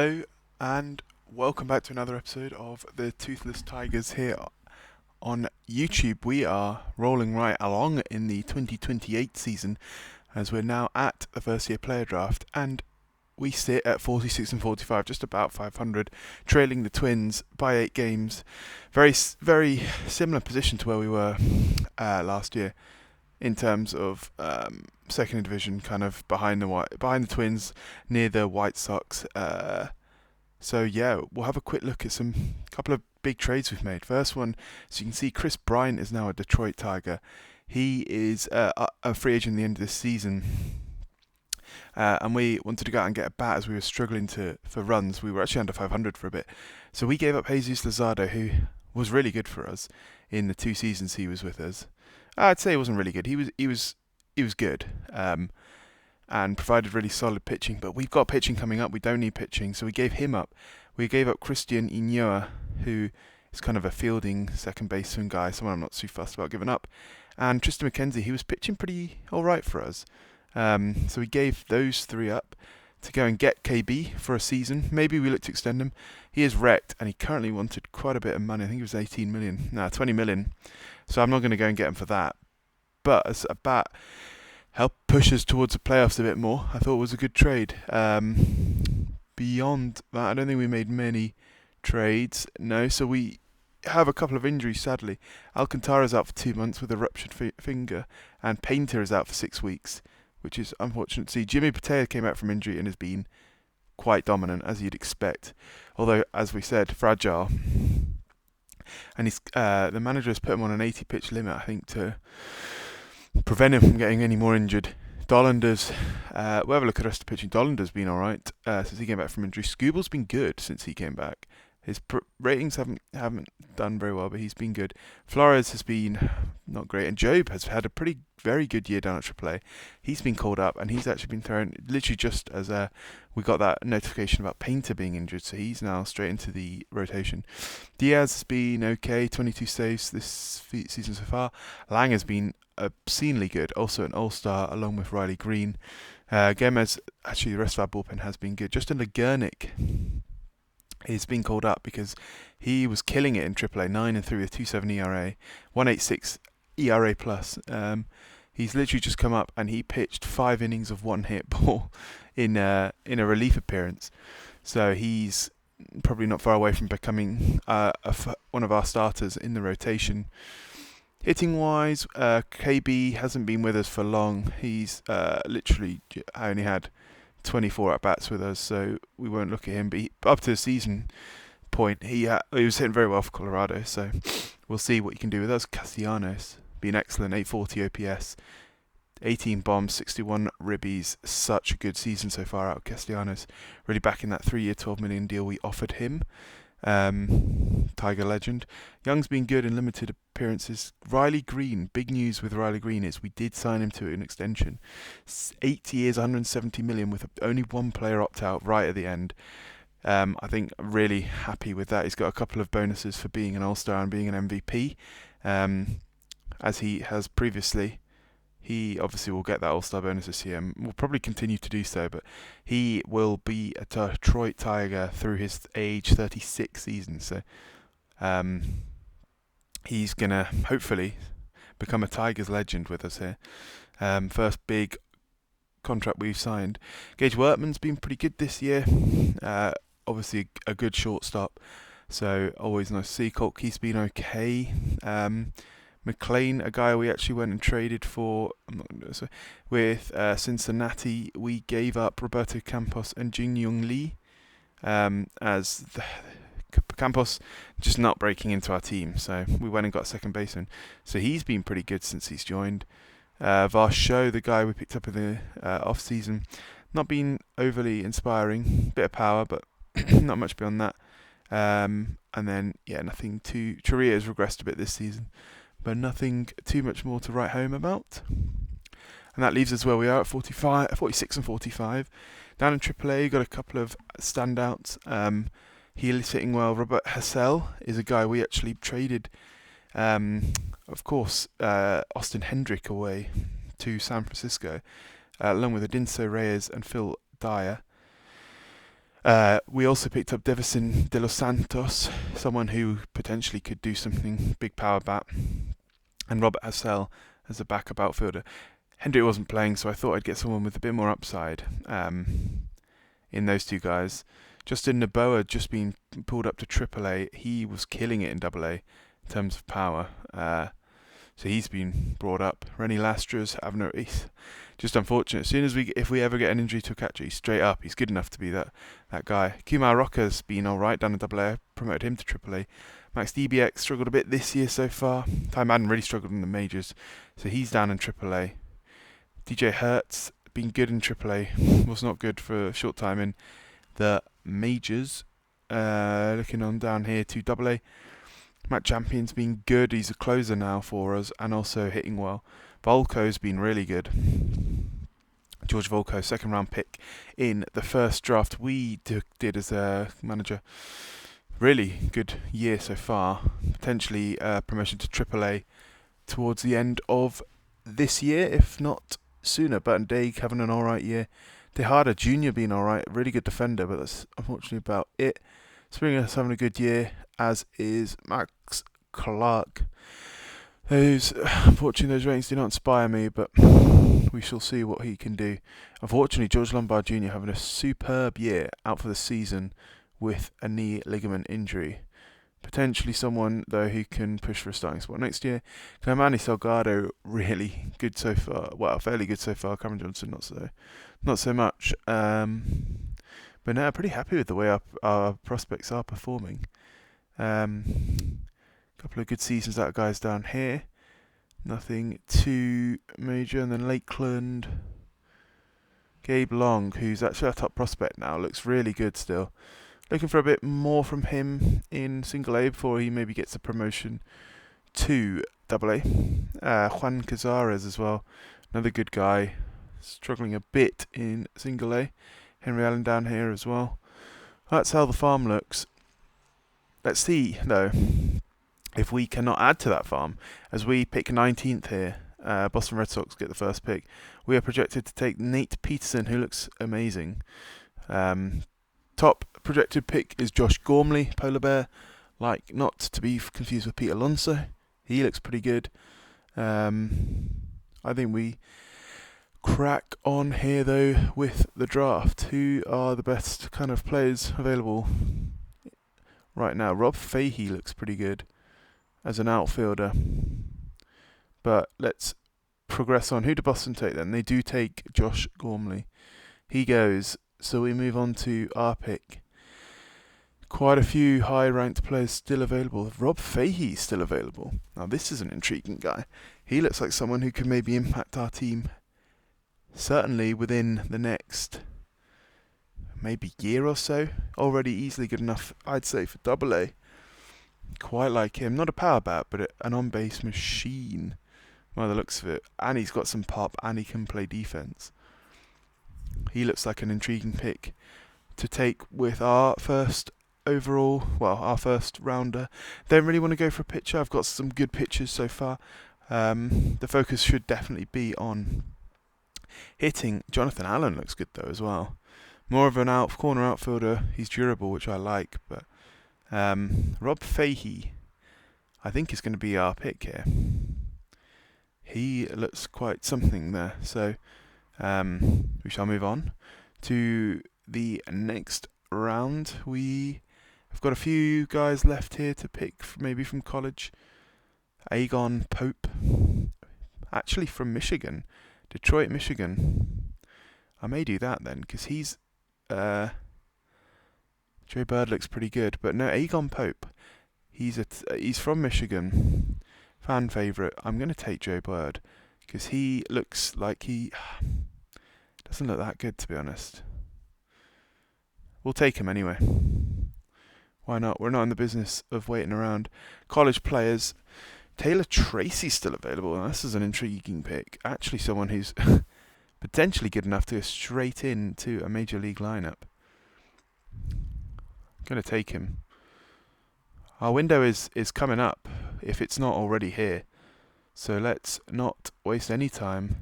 Hello and welcome back to another episode of the Toothless Tigers here on YouTube. We are rolling right along in the 2028 season as we're now at the first year player draft, and we sit at 46 and 45, just about 500, trailing the Twins by 8 games. Very similar position to where we were last year in terms of second division, kind of behind the Twins, near the White Sox. So yeah, we'll have a quick look at some couple of big trades we've made. First one, so you can see Chris Bryant is now a Detroit Tiger. He is a free agent at the end of this season. And we wanted to go out and get a bat as we were struggling for runs. We were actually under 500 for a bit. So we gave up Jesus Luzardo, who was really good for us in the 2 seasons he was with us. I'd say he wasn't really good. He was good. And provided really solid pitching. But we've got pitching coming up. We don't need pitching, so we gave him up. We gave up Christian Inoue, who is kind of a fielding second baseman guy, someone I'm not too fussed about giving up. And Tristan McKenzie, he was pitching pretty all right for us. So we gave those 3 up to go and get KB for a season. Maybe we look to extend him. He is wrecked, and he currently wanted quite a bit of money. I think it was 18 million. No, 20 million. So I'm not going to go and get him for that. But as a bat, help push us towards the playoffs a bit more. I thought it was a good trade. Beyond that, I don't think we made many trades. No, so we have a couple of injuries, sadly. Alcantara's out for 2 months with a ruptured finger, and Painter is out for 6 weeks, which is unfortunate to see. Jimmy Patea came out from injury and has been quite dominant, as you'd expect. Although, as we said, fragile. And the manager has put him on an 80-pitch limit, I think, to prevent him from getting any more injured. Dollander's, we'll have a look at the rest of the pitching. Dollander's been alright since he came back from injury. Scooble's been good since he came back. His ratings haven't done very well, but he's been good. Flores has been not great, and Job has had a very good year down at AAA. He's been called up, and he's actually been thrown literally just as we got that notification about Painter being injured, so he's now straight into the rotation. Diaz has been okay, 22 saves this season so far. Lang has been obscenely good, also an Allstar along with Riley Greene. Gemez, actually the rest of our bullpen has been good. Justin Legernick is being called up because he was killing it in AAA, 9-3 with 2.7 ERA, 1.86 ERA plus. He's literally just come up and he pitched 5 innings of 1-hit ball in a relief appearance. So he's probably not far away from becoming one of our starters in the rotation. Hitting wise, KB hasn't been with us for long. He's literally only had 24 at bats with us, so we won't look at him. But up to the season point, he was hitting very well for Colorado. So we'll see what he can do with us. Castellanos been excellent, 840 OPS, 18 bombs, 61 ribbies. Such a good season so far out of Castellanos. Really backing that 3-year, $12 million deal we offered him. Tiger legend. Young's been good in limited appearances. Riley Greene, big news with Riley Greene is we did sign him to an extension. 8 years, 170 million with only one player opt out right at the end. I think I'm really happy with that. He's got a couple of bonuses for being an All-Star and being an MVP, as he has previously. He obviously will get that All-Star bonus this year and will probably continue to do so, but he will be a Detroit Tiger through his age 36 season. So he's going to hopefully become a Tigers legend with us here. First big contract we've signed. Gage Wortman's been pretty good this year. Obviously a good shortstop, so always nice to see. Colkey's been okay. McLean, a guy we actually went and traded for with Cincinnati. We gave up Roberto Campos and Jin Young Lee as Campos just not breaking into our team, so we went and got a second baseman. So he's been pretty good since he's joined. Varsho, the guy we picked up in the off season, not been overly inspiring. Bit of power, but not much beyond that. And then nothing too. Choria has regressed a bit this season, but nothing too much more to write home about. And that leaves us where we are at 46 and 45. Down in AAA, got a couple of standouts. He is hitting well. Robert Hassel is a guy we actually traded, of course, Austin Hendrick away to San Francisco, along with Adinso Reyes and Phil Dyer. We also picked up Devison De Los Santos, someone who potentially could do something, big power bat, and Robert Hassel as a backup outfielder. Hendrick wasn't playing, so I thought I'd get someone with a bit more upside in those two guys. Justin Noboa just been pulled up to AAA. He was killing it in AA in terms of power. So he's been brought up. Rennie Lastras, he's just unfortunate. As soon as if we ever get an injury to a catcher, he's straight up. He's good enough to be that guy. Kumar Rocca's been alright down in AA. Promoted him to AAA. Max DBX struggled a bit this year so far. Ty Madden really struggled in the majors, so he's down in AAA. DJ Hertz been good in AAA. Was not good for a short time in the majors. Looking on down here to AA. Matt Champion's been good. He's a closer now for us and also hitting well. Volko's been really good. George Volko, second round pick in the first draft we did as a manager. Really good year so far. Potentially promotion to AAA towards the end of this year, if not sooner. Burton Daig having an alright year. Tejada Jr. being alright. Really good defender, but that's unfortunately about it. Springer's having a good year, as is Max Clark. Unfortunately, those ratings do not inspire me, but we shall see what he can do. Unfortunately, George Lombard Jr. having a superb year, out for the season with a knee ligament injury. Potentially someone, though, who can push for a starting spot next year. Clemani Salgado, really good so far. Well, fairly good so far. Cameron Johnson, not so much. But no, pretty happy with the way our prospects are performing. Couple of good seasons out of guys down here. Nothing too major. And then Lakeland. Gabe Long, who's actually our top prospect now, looks really good still. Looking for a bit more from him in single A before he maybe gets a promotion to AA. Juan Cazares as well. Another good guy. Struggling a bit in single A. Henry Allen down here as well. That's how the farm looks. Let's see, though, if we cannot add to that farm. As we pick 19th here, Boston Red Sox get the first pick. We are projected to take Nate Peterson, who looks amazing. Top projected pick is Josh Gormley, Polar Bear. Not to be confused with Pete Alonso. He looks pretty good. I think we crack on here, though, with the draft. Who are the best kind of players available right now? Rob Fahey looks pretty good as an outfielder. But let's progress on. Who do Boston take then? They do take Josh Gormley. He goes. So we move on to our pick. Quite a few high-ranked players still available. Rob Fahey still available. Now this is an intriguing guy. He looks like someone who could maybe impact our team. Certainly within the next maybe year or so. Already easily good enough, I'd say, for AA. Quite like him. Not a power bat, but an on-base machine by the looks of it. And he's got some pop and he can play defense. He looks like an intriguing pick to take with our first overall, our first rounder. Don't really want to go for a pitcher. I've got some good pitchers so far. The focus should definitely be on hitting. Jonathan Allen looks good though as well. More of an corner outfielder. He's durable, which I like. But Rob Fahey, I think, is going to be our pick here. He looks quite something there. So we shall move on to the next round. We have got a few guys left here to pick, maybe from college. Aegon Pope, actually from Michigan, Detroit, Michigan. I may do that then, because he's Joe Bird looks pretty good, but no, Aegon Pope. He's from Michigan, fan favorite. I'm going to take Joe Bird because he looks like he doesn't look that good, to be honest. We'll take him anyway. Why not? We're not in the business of waiting around. College players. Taylor Tracy's still available, and this is an intriguing pick. Actually, someone who's potentially good enough to go straight into a major league lineup. I'm going to take him. Our window is coming up, if it's not already here. So let's not waste any time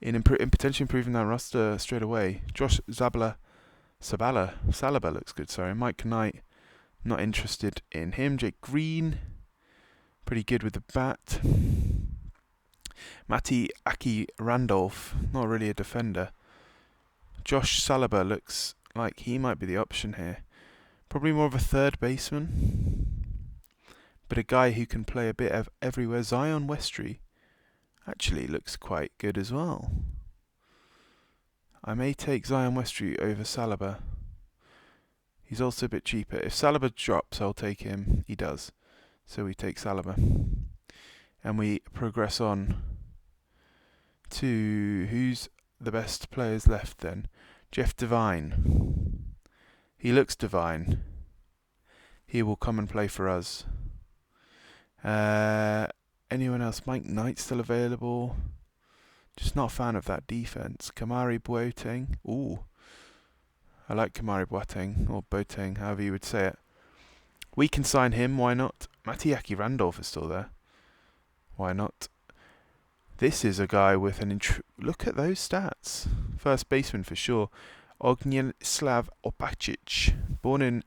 in potentially improving that roster straight away. Josh Zabala Saliba looks good, sorry. Mike Knight, not interested in him. Jake Greene, pretty good with the bat. Matti Aki Randolph, not really a defender. Josh Saliba looks like he might be the option here. Probably more of a third baseman, but a guy who can play a bit of everywhere. Zion Westry actually looks quite good as well. I may take Zion Westry over Saliba. He's also a bit cheaper. If Saliba drops, I'll take him. He does. So we take Saliba. And we progress on to who's the best players left then. Jeff Devine. He looks divine. He will come and play for us. Anyone else? Mike Knight still available. Just not a fan of that defense. Kamari Boateng. Ooh. I like Kamari Boateng, or Boateng, however you would say it. We can sign him, why not? Matiaki Randolph is still there. Why not? This is a guy with an look at those stats. First baseman for sure. Ognislav Opacic, born in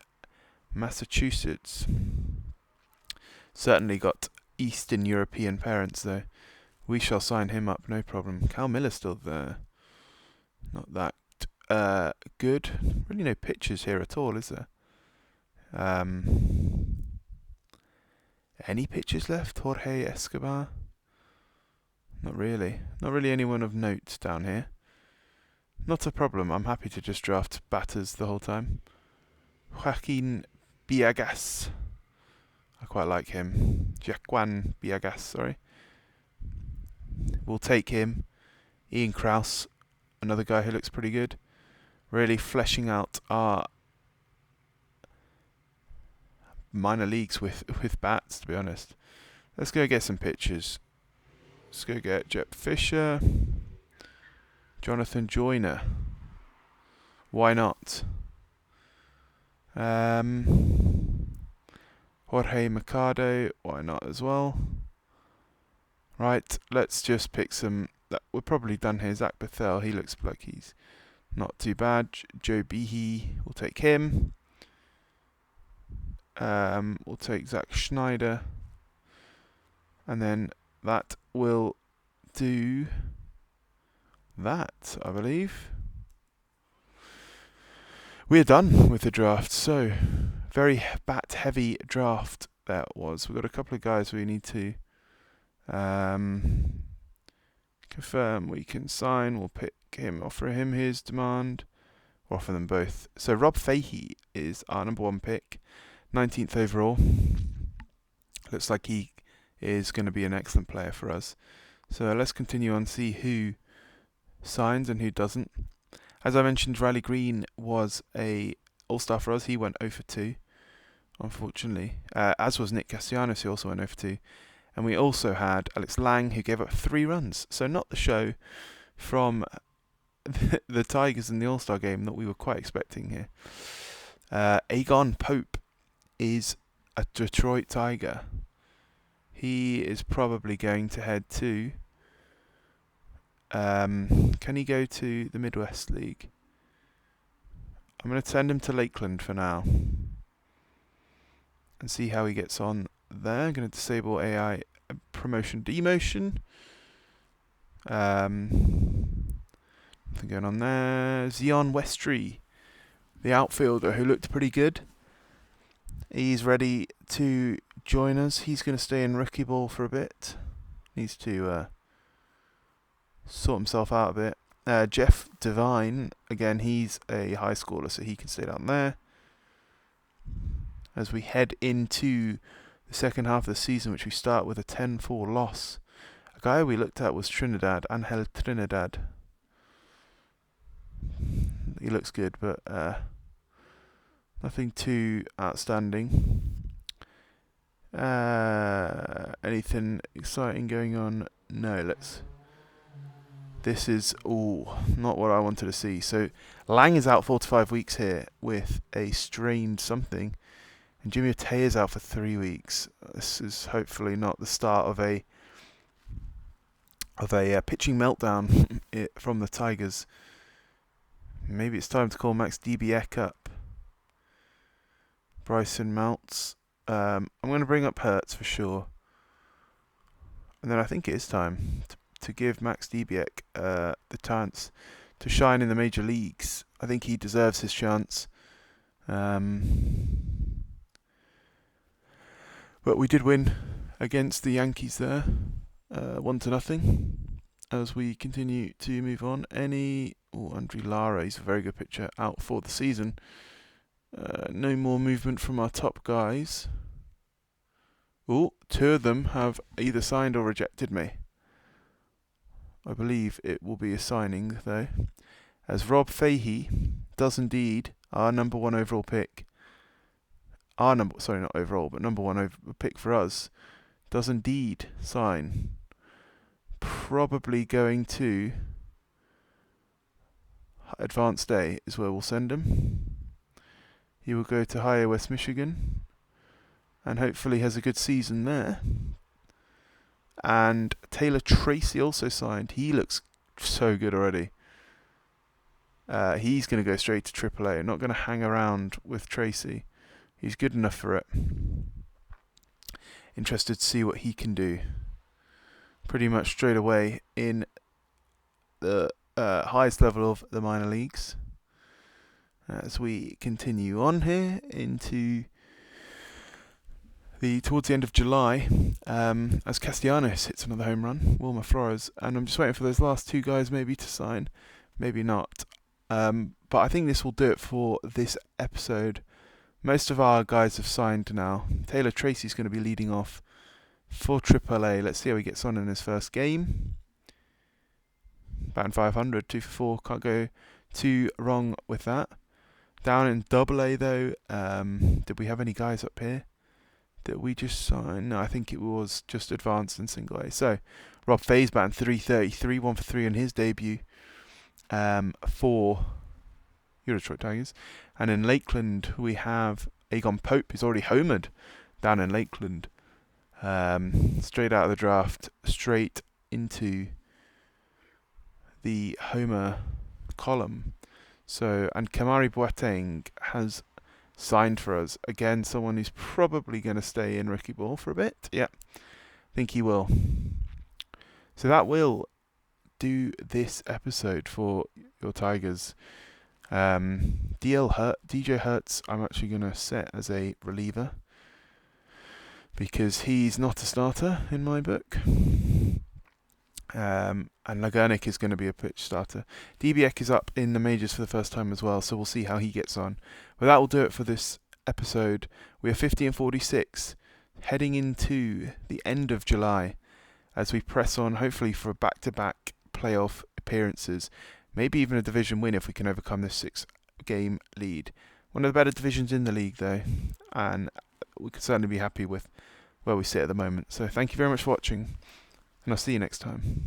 Massachusetts. Certainly got Eastern European parents though. We shall sign him up, no problem. Cal Miller's still there. Not that good. Really no pictures here at all, is there? Any pictures left? Jorge Escobar? Not really. Not really anyone of note down here. Not a problem. I'm happy to just draft batters the whole time. Joaquin Biagas. I quite like him. Jaquan Biagas, sorry. We'll take him. Ian Krause, another guy who looks pretty good. Really fleshing out our minor leagues with bats, to be honest. Let's go get some pictures. Let's go get Jet Fisher. Jonathan Joyner. Why not? Jorge Mercado. Why not as well? Right, let's just pick some. We're probably done here. Zach Bethel. He looks like he's not too bad. Joe Behe. We'll take him. We'll take Zach Schneider. And then that will do that, I believe. We're done with the draft. So, very bat-heavy draft that was. We've got a couple of guys we need to confirm we can sign. We'll pick him, offer him his demand, or offer them both. So Rob Fahey is our number 1 pick, 19th overall. Looks like he is going to be an excellent player for us. So let's continue on, see who signs and who doesn't. As I mentioned, Riley Greene was a All-Star for us. He went 0 for 2, unfortunately. As was Nick Castellanos, who also went 0 for 2. And we also had Alex Lang, who gave up 3 runs. So not the show from the Tigers in the All-Star game that we were quite expecting here. Agon Pope is a Detroit Tiger. He is probably going to head to... can he go to the Midwest League? I'm going to send him to Lakeland for now. And see how he gets on there. I'm going to disable AI promotion demotion. Nothing going on there. Zion Westry, the outfielder who looked pretty good. He's ready to join us. He's going to stay in rookie ball for a bit. Needs to sort himself out a bit. Jeff Devine, again, he's a high schooler, so he can stay down there. As we head into the second half of the season, which we start with a 10-4 loss. A guy we looked at was Trinidad, Angel Trinidad. He looks good, but nothing too outstanding. Anything exciting going on? No, this is not what I wanted to see. So Lang is out 4 to 5 weeks here with a strained something. And Jimmy Otey is out for 3 weeks. This is hopefully not the start of a pitching meltdown from the Tigers. Maybe it's time to call Max DBEK up. Bryson Mounts. I'm going to bring up Hertz for sure. And then I think it is time to give Max DBEK the chance to shine in the major leagues. I think he deserves his chance. But we did win against the Yankees there, 1-0. As we continue to move on, Andre Lara, he's a very good pitcher, out for the season. No more movement from our top guys. Two of them have either signed or rejected me. I believe it will be a signing though, as Rob Fahey does indeed, our number one overall pick, number one pick for us, does indeed sign. Probably going to Advanced Day is where we'll send him. He will go to Higher West Michigan and hopefully has a good season there. And Taylor Tracy also signed. He looks so good already. He's going to go straight to AAA. Not going to hang around with Tracy. He's good enough for it. Interested to see what he can do. Pretty much straight away in the highest level of the minor leagues. As we continue on here into towards the end of July, as Castellanos hits another home run, Wilmer Flores, and I'm just waiting for those last two guys maybe to sign, maybe not. But I think this will do it for this episode. Most of our guys have signed now. Taylor Tracy's going to be leading off for AAA. Let's see how he gets on in his first game. Batting 500, 2 for 4. Can't go too wrong with that. Down in AA though, did we have any guys up here that we just signed? No, I think it was just advanced and single A. So Rob Fahey's batting 333, 1 for 3 on his debut for your Detroit Tigers. And in Lakeland we have Agon Pope, who's already homered down in Lakeland. Straight out of the draft, straight into the homer column. So, and Kamari Boateng has signed for us. Again, someone who's probably going to stay in rookie ball for a bit. Yeah, I think he will. So that will do this episode for your Tigers. DJ Hertz, I'm actually going to set as a reliever because he's not a starter in my book. And Lagernik is going to be a pitch starter. DBEK is up in the majors for the first time as well, so we'll see how he gets on. But that will do it for this episode. We are 50 and 46, heading into the end of July as we press on, hopefully for back-to-back playoff appearances. Maybe even a division win if we can overcome this 6-game lead. One of the better divisions in the league, though, and we could certainly be happy with where we sit at the moment. So thank you very much for watching, and I'll see you next time.